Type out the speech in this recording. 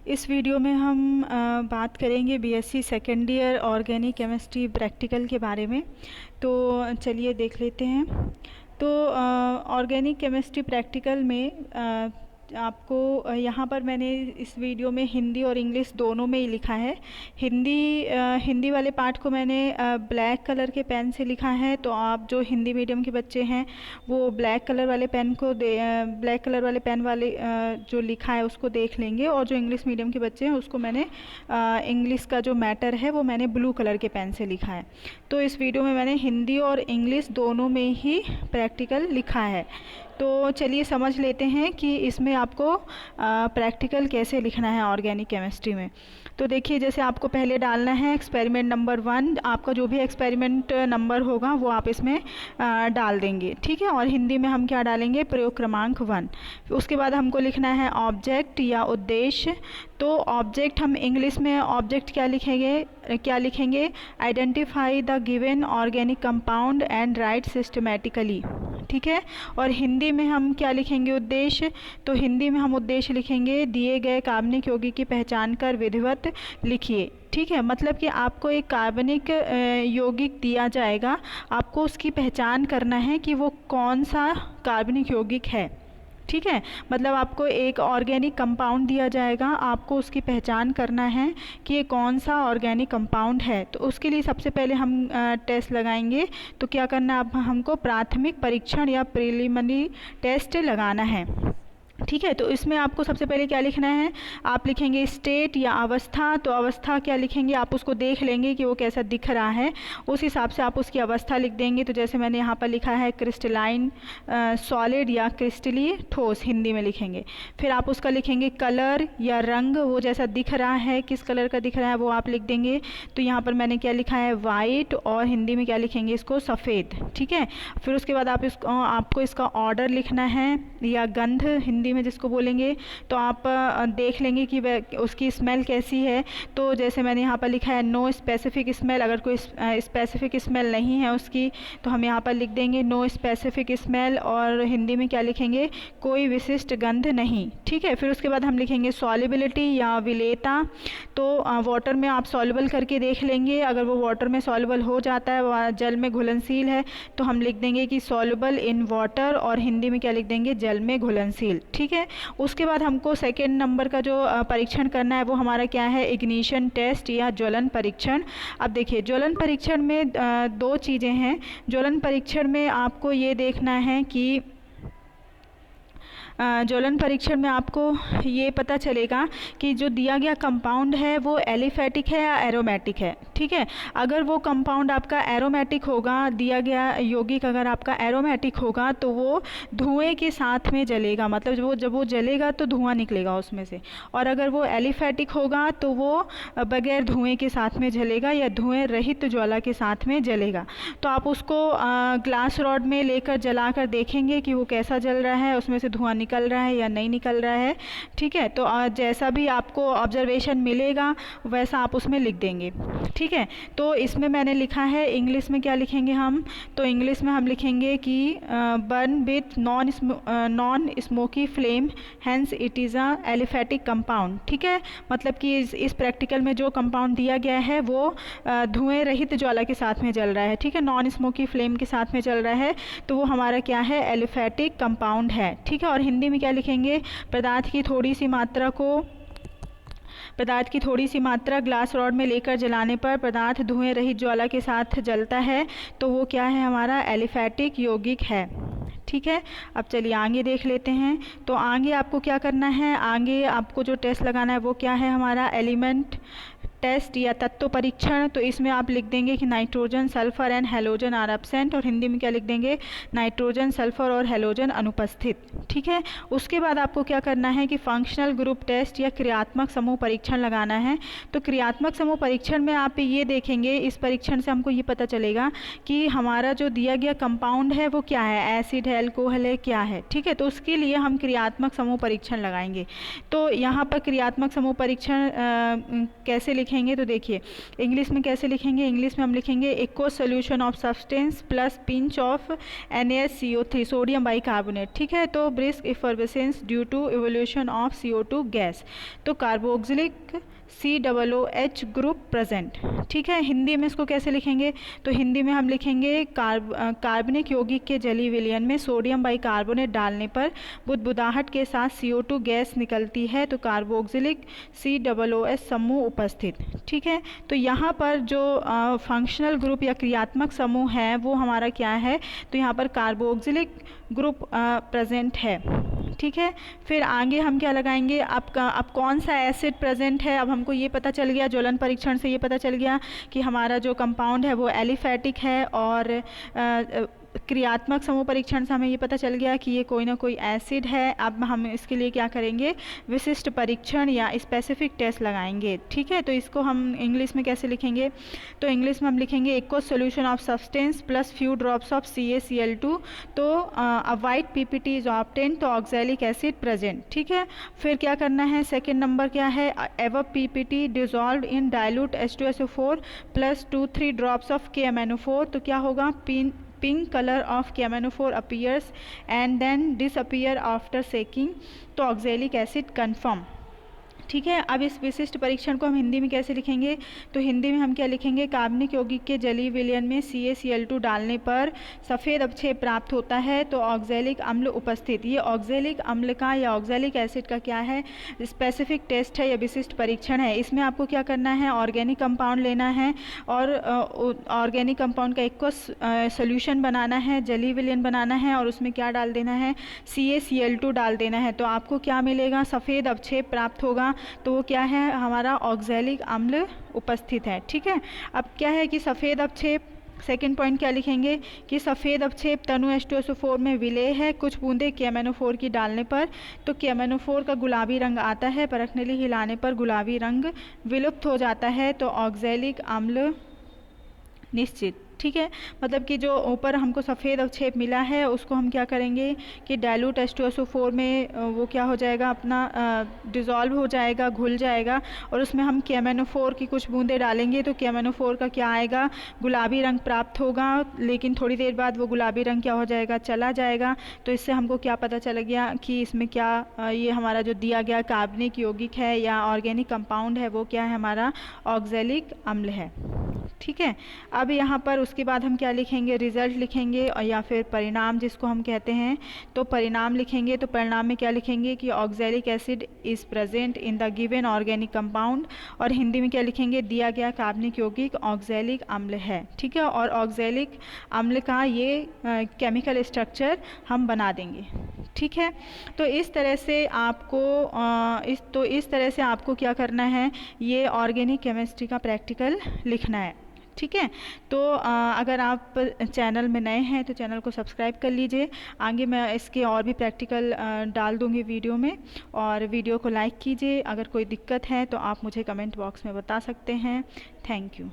इस वीडियो में हम बात करेंगे BSc second year organic chemistry practical के बारे में। तो चलिए देख लेते हैं। तो ऑर्गेनिक केमिस्ट्री प्रैक्टिकल में आपको यहाँ पर मैंने इस वीडियो में हिंदी और इंग्लिश दोनों में ही लिखा है। हिंदी वाले पार्ट को मैंने ब्लैक कलर के पेन से लिखा है, तो आप जो हिंदी मीडियम के बच्चे हैं वो ब्लैक कलर वाले पेन वाले जो लिखा है उसको देख लेंगे, और जो इंग्लिश मीडियम के बच्चे हैं उसको मैंने इंग्लिश का जो मैटर है वो मैंने ब्लू कलर के पेन से लिखा है। तो इस वीडियो में मैंने हिंदी और इंग्लिश दोनों में ही प्रैक्टिकल लिखा है। तो चलिए समझ लेते हैं कि इसमें आपको प्रैक्टिकल कैसे लिखना है ऑर्गेनिक केमिस्ट्री में। तो देखिए, जैसे आपको पहले डालना है एक्सपेरिमेंट नंबर 1, आपका जो भी एक्सपेरिमेंट नंबर होगा वो आप इसमें डाल देंगे, ठीक है। और हिंदी में हम क्या डालेंगे, प्रयोग क्रमांक 1। उसके बाद हमको लिखना है ऑब्जेक्ट या उद्देश्य। तो ऑब्जेक्ट हम इंग्लिश में ऑब्जेक्ट क्या लिखेंगे, identify the given organic compound and right systematically, ठीक है। और हिंदी में हम क्या लिखेंगे, उद्देश्य। तो हिंदी में हम उद्देश्य लिखेंगे, दिए गए कार्बनिक यौगिक की पहचान कर विधिवत लिखिए, ठीक है। मतलब कि आपको एक कार्बनिक यौगिक दिया जाएगा, आपको उसकी पहचान करना है कि वो कौन सा कार्बनिक यौगिक है, ठीक है। मतलब आपको एक ऑर्गेनिक कंपाउंड दिया जाएगा, आपको उसकी पहचान करना है कि ये कौन सा ऑर्गेनिक कंपाउंड है। तो उसके लिए सबसे पहले हम टेस्ट लगाएंगे। तो क्या करना है, अब हमको प्राथमिक परीक्षण या प्रिलिमिनरी टेस्ट लगाना है, ठीक है। तो इसमें आपको सबसे पहले क्या लिखना है, आप लिखेंगे स्टेट या अवस्था। तो अवस्था क्या लिखेंगे, आप उसको देख लेंगे कि वो कैसा दिख रहा है, उस हिसाब से आप उसकी अवस्था लिख देंगे। तो जैसे मैंने यहाँ पर लिखा है क्रिस्टलाइन सॉलिड या क्रिस्टली ठोस, हिंदी में लिखेंगे। फिर आप उसका लिखेंगे कलर या रंग, वो जैसा दिख रहा है, किस कलर का दिख रहा है वो आप लिख देंगे। तो यहाँ पर मैंने क्या लिखा है, वाइट, और हिंदी में क्या लिखेंगे इसको, सफ़ेद, ठीक है। फिर उसके बाद आपको इसका ऑर्डर लिखना है, या गंध हिंदी में जिसको बोलेंगे। तो आप देख लेंगे कि उसकी स्मेल कैसी है। तो जैसे मैंने यहाँ पर लिखा है नो स्पेसिफिक स्मेल, अगर कोई स्पेसिफिक स्मेल नहीं है उसकी तो हम यहाँ पर लिख देंगे नो स्पेसिफिक स्मेल, और हिंदी में क्या लिखेंगे, कोई विशिष्ट गंध नहीं, ठीक है। फिर उसके बाद हम लिखेंगे सॉल्युबिलिटी या विलेयता। तो वाटर में आप सॉल्युबल करके देख लेंगे, अगर वो वाटर में सॉल्युबल हो जाता है, वह जल में घुलनशील है, तो हम लिख देंगे कि सॉल्युबल इन वाटर, और हिंदी में क्या लिख देंगे, जल में घुलनशील, ठीक है। उसके बाद हमको सेकेंड नंबर का जो परीक्षण करना है वो हमारा क्या है, इग्निशन टेस्ट या ज्वलन परीक्षण। अब देखिए, ज्वलन परीक्षण में दो चीज़ें हैं। ज्वलन परीक्षण में आपको ये देखना है कि ज्वलन परीक्षण में आपको ये पता चलेगा कि जो दिया गया कंपाउंड है वो एलिफेटिक है या एरोमेटिक है, ठीक है। अगर वो कंपाउंड आपका एरोमेटिक होगा, दिया गया यौगिक अगर आपका एरोमेटिक होगा तो वो धुएं के साथ में जलेगा, मतलब जब वो जलेगा तो धुआं निकलेगा उसमें से। और अगर वो एलिफेटिक होगा तो वो बगैर धुएं के साथ में जलेगा, या धुएं रहित ज्वाला के साथ में जलेगा। तो आप उसको ग्लास रॉड में लेकर जला कर देखेंगे कि वो कैसा जल रहा है, उसमें से धुआं निकल रहा है या नहीं निकल रहा है, ठीक है। तो जैसा भी आपको ऑब्जर्वेशन मिलेगा वैसा आप उसमें लिख देंगे, ठीक है। तो इसमें मैंने लिखा है, इंग्लिश में क्या लिखेंगे हम, तो इंग्लिश में हम लिखेंगे कि burn with non smoky flame, hence it is a aliphatic compound, ठीक है। मतलब कि इस प्रैक्टिकल में जो कंपाउंड दिया गया है वो धुएं रहित ज्वाला के साथ में जल रहा है, ठीक है, नॉन स्मोकी फ्लेम के साथ में चल रहा है, तो वो हमारा क्या है, एलिफेटिक कंपाउंड है, ठीक है। और हिंदी में क्या लिखेंगे, पदार्थ की थोड़ी सी मात्रा ग्लास रॉड में लेकर जलाने पर पदार्थ धुएं रहित ज्वाला के साथ जलता है, तो वो क्या है, हमारा एलिफेटिक यौगिक है, ठीक है। अब चलिए आगे देख लेते हैं। तो आगे आपको क्या करना है, आगे आपको जो टेस्ट लगाना है वो क्या है, हमारा एलिमेंट टेस्ट या तत्व परीक्षण। तो इसमें आप लिख देंगे कि nitrogen, sulphur and halogen are absent, और हिंदी में क्या लिख देंगे, नाइट्रोजन, सल्फर और हेलोजन अनुपस्थित, ठीक है। उसके बाद आपको क्या करना है कि फंक्शनल ग्रुप टेस्ट या क्रियात्मक समूह परीक्षण लगाना है। तो क्रियात्मक समूह परीक्षण में आप ये देखेंगे, इस परीक्षण से हमको ये पता चलेगा कि हमारा जो दिया गया कंपाउंड है वो क्या है, एसिड है, अल्कोहल है, क्या है, ठीक है। तो उसके लिए हम क्रियात्मक समूह परीक्षण लगाएंगे। तो यहाँ पर क्रियात्मक समूह परीक्षण कैसे लिखेंगे, तो देखिए इंग्लिश में कैसे लिखेंगे। इंग्लिश में हम लिखेंगे aqueous solution of substance plus pinch of NaCO3 sodium bicarbonate. ठीक है, तो brisk effervescence due to evolution of CO2 gas, तो कार्बोक्सिलिक COOH ग्रुप प्रेजेंट। ठीक है, हिंदी में इसको कैसे लिखेंगे, तो हिंदी में हम लिखेंगे कार्बनिक यौगिक के जलीय विलयन में सोडियम बाइकार्बोनेट डालने पर बुदबुदाहट के साथ CO2 गैस निकलती है, तो कार्बोक्सिलिक COOH समूह उपस्थित। ठीक है, तो यहाँ पर जो फंक्शनल ग्रुप या क्रियात्मक समूह है वो हमारा क्या है, तो यहाँ पर कार्बोक्सिलिक ग्रुप प्रेजेंट है। ठीक है, फिर आगे हम क्या लगाएंगे, अब कौन सा एसिड प्रेजेंट है। अब हमको ये पता चल गया, ज्वलन परीक्षण से ये पता चल गया कि हमारा जो कंपाउंड है वो एलिफैटिक है, और क्रियात्मक समूह परीक्षण से हमें ये पता चल गया कि ये कोई ना कोई एसिड है। अब हम इसके लिए क्या करेंगे, विशिष्ट परीक्षण या स्पेसिफिक टेस्ट लगाएंगे। ठीक है, तो इसको हम इंग्लिश में कैसे लिखेंगे, तो इंग्लिश में हम लिखेंगे aqueous solution of substance plus few drops of CaCl2, तो अ वाइट PPT इज ऑब्टेन, तो ऑक्सैलिक एसिड प्रेजेंट। ठीक है, फिर क्या करना है, सेकेंड नंबर क्या है, ever PPT dissolve in dilute H2SO4 plus 2-3 drops of KMnO4, तो क्या होगा, pink color of KMnO4 appears and then disappear after shaking, तो ऑक्सैलिक एसिड कन्फर्म। ठीक है, अब इस विशिष्ट परीक्षण को हम हिंदी में कैसे लिखेंगे, तो हिंदी में हम क्या लिखेंगे, कार्बनिक यौगिक के जलीय विलयन में CaCl2 डालने पर सफ़ेद अवक्षेप प्राप्त होता है, तो ऑक्सैलिक अम्ल उपस्थित। ये ऑक्सैलिक अम्ल का या ऑक्सैलिक एसिड का क्या है, स्पेसिफिक टेस्ट है या विशिष्ट परीक्षण है। इसमें आपको क्या करना है, ऑर्गेनिक कंपाउंड लेना है और ऑर्गेनिक कंपाउंड का एक्वस सोल्यूशन बनाना है, जलीय विलयन बनाना है, और उसमें क्या डाल देना है, CaCl2 डाल देना है, तो आपको क्या मिलेगा, सफ़ेद अवक्षेप प्राप्त होगा, तो वो क्या है, हमारा ऑक्सैलिक अम्ल उपस्थित है। ठीक है, अब क्या है कि सफ़ेद अवक्षेप, सेकेंड पॉइंट क्या लिखेंगे कि सफ़ेद अवक्षेप तनु H2SO4 में विलेय है कुछ बूंदे KMnO4 की डालने पर, तो KMnO4 का गुलाबी रंग आता है, परखनीली हिलाने पर गुलाबी रंग विलुप्त हो जाता है, तो ऑक्सैलिक अम्ल निश्चित। ठीक है, मतलब कि जो ऊपर हमको सफ़ेद अवक्षेप मिला है उसको हम क्या करेंगे कि डाइल्यूट H2SO4 में वो क्या हो जाएगा, अपना डिज़ोल्व हो जाएगा, घुल जाएगा, और उसमें हम KMnO4 की कुछ बूंदें डालेंगे, तो KMnO4 का क्या आएगा, गुलाबी रंग प्राप्त होगा, लेकिन थोड़ी देर बाद वो गुलाबी रंग क्या हो जाएगा, चला जाएगा। तो इससे हमको क्या पता चल गया कि इसमें क्या ये हमारा जो दिया गया कार्बनिक यौगिक है या ऑर्गेनिक कंपाउंड है वो क्या है, हमारा ऑक्सैलिक अम्ल है। ठीक है, अब यहाँ पर उसके बाद हम क्या लिखेंगे, रिजल्ट लिखेंगे, और या फिर परिणाम जिसको हम कहते हैं, तो परिणाम लिखेंगे। तो परिणाम में क्या लिखेंगे कि oxalic acid is present in the given organic compound, और हिंदी में क्या लिखेंगे, दिया गया कार्बनिक यौगिक ऑक्सैलिक अम्ल है। ठीक है, और ऑक्सैलिक अम्ल का ये केमिकल स्ट्रक्चर हम बना देंगे। ठीक है, तो इस तरह से आपको क्या करना है, ये ऑर्गेनिक केमिस्ट्री का प्रैक्टिकल लिखना है। ठीक है, तो अगर आप चैनल में नए हैं तो चैनल को सब्सक्राइब कर लीजिए, आगे मैं इसके और भी प्रैक्टिकल डाल दूँगी वीडियो में, और वीडियो को लाइक कीजिए। अगर कोई दिक्कत है तो आप मुझे कमेंट बॉक्स में बता सकते हैं। Thank you.